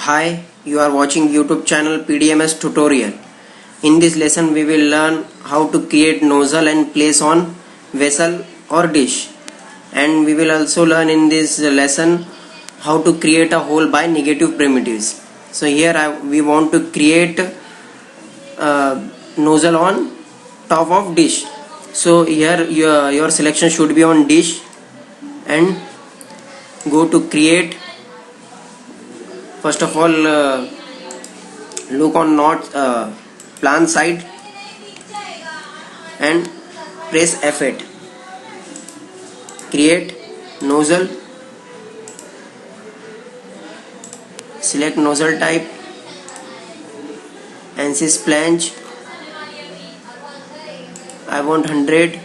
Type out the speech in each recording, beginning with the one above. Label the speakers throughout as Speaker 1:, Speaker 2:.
Speaker 1: Hi, you are watching YouTube channel PDMS tutorial. In this lesson we will learn how to create nozzle and place on vessel or dish, and we will also learn in this lesson how to create a hole by negative primitives. So here we want to create nozzle on top of dish. So here your selection should be on dish and go to create. First of all, look on north plan side and press F8. Create nozzle. Select nozzle type. ANSYS flange. I want 100.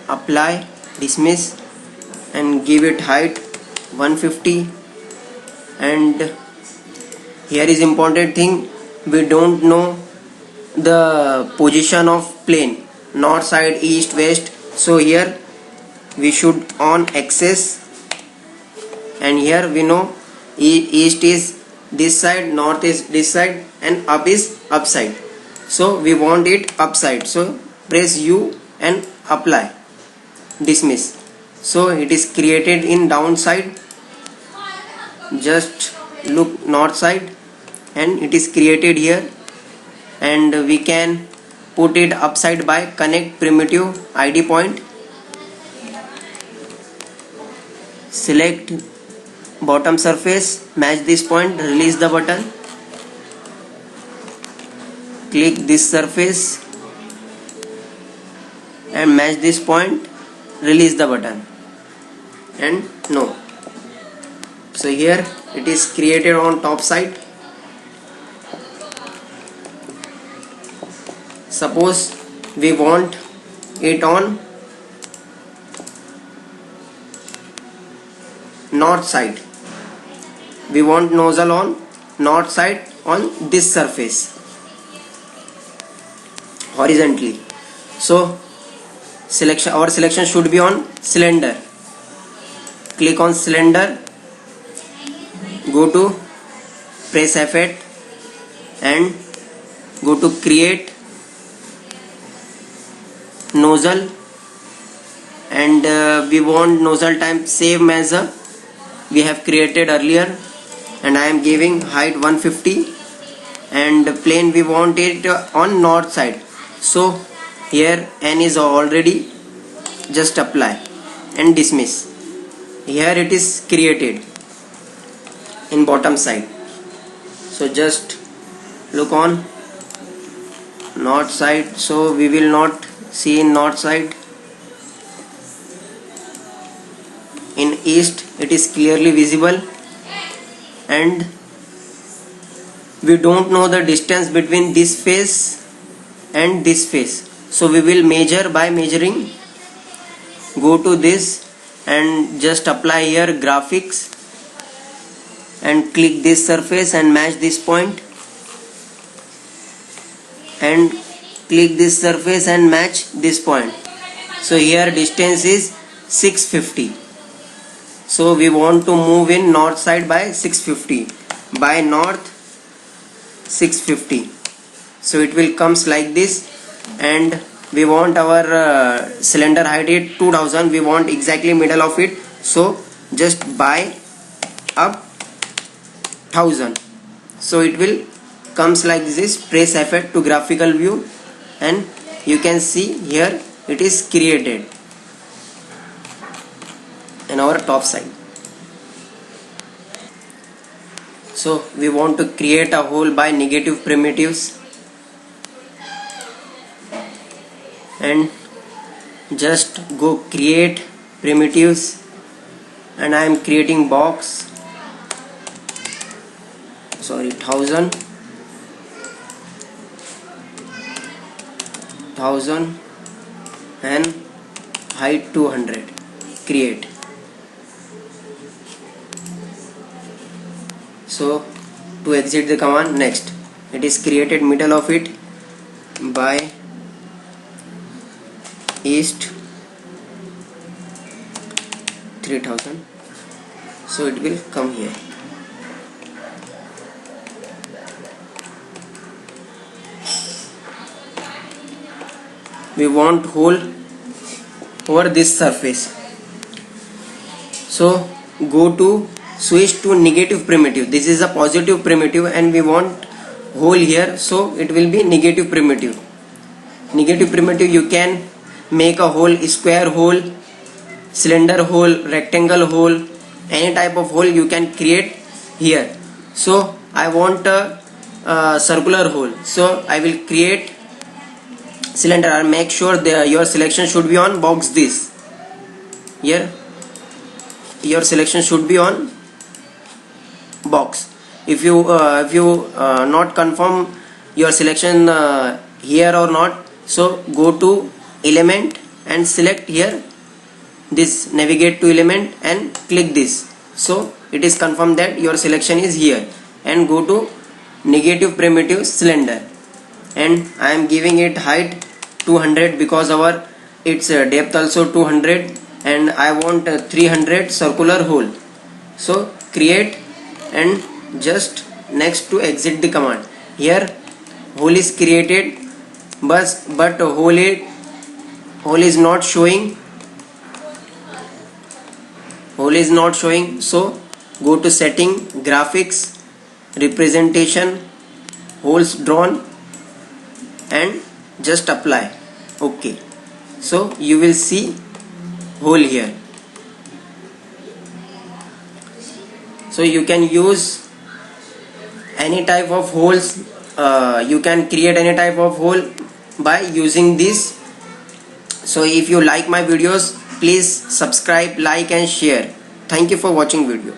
Speaker 1: Apply. Dismiss and give it height 150. And here is important thing, we don't know the position of plane, north side, east, west. So here we should on axis, and here we know east is this side, north is this side, and up is upside. So we want it upside. So press U and apply. Dismiss. So it is created in downside. Just look north side and it is created here, and we can put it upside by connect primitive ID point. Select bottom surface, match this point, release the button. Click this surface and match this point, release the button, and no. So here it is created on top side. Suppose we want it on north side. We want nozzle on north side on this surface horizontally. So our selection should be on cylinder. Click on cylinder. Go to press F8 and go to create nozzle, and we want nozzle type same as we have created earlier, and I am giving height 150, and plane we want it on north side. So here N is already, just apply and dismiss. Here it is created in bottom side. So just look on north side. So we will not see in north side. In east it is clearly visible, and we don't know the distance between this face and this face. So we will measure by measuring. Go to this and just apply here graphics and click this surface and match this point, and click this surface and match this point. So here distance is 650. So we want to move in north side by 650, by north 650. So it will comes like this, and we want our cylinder height is 2000. We want exactly middle of it. So just by up 1000. So it will comes like this. Press F8 to graphical view, and you can see here it is created in our top side. So we want to create a hole by negative primitives, and just go create primitives, and I am creating box, 1000 and height 200. Create. So to exit the command, next it is created middle of it by east 3000. So it will come here. we want hole over this surface. So go to switch to negative primitive. This is a positive primitive and we want hole here, so it will be negative primitive. Negative primitive, you can make a hole, square hole, cylinder hole, rectangle hole, any type of hole you can create here. So I want a circular hole, so I will create cylinder. I'll make sure your selection should be on box this. Here your selection should be on box. If you not confirm your selection here or not, so go to element and select here this, navigate to element and click this. So it is confirmed that your selection is here, and go to negative primitive cylinder, and I am giving it height 200 because our its depth also 200, and I want 300 circular hole. So create and just next to exit the command. Here hole is created, but hole is not showing. Hole is not showing. So go to setting, graphics, representation, holes drawn, and just apply. Okay. So you will see hole here. So you can use any type of holes. You can create any type of hole by using this. So if you like my videos, please subscribe, like and share. Thank you for watching video.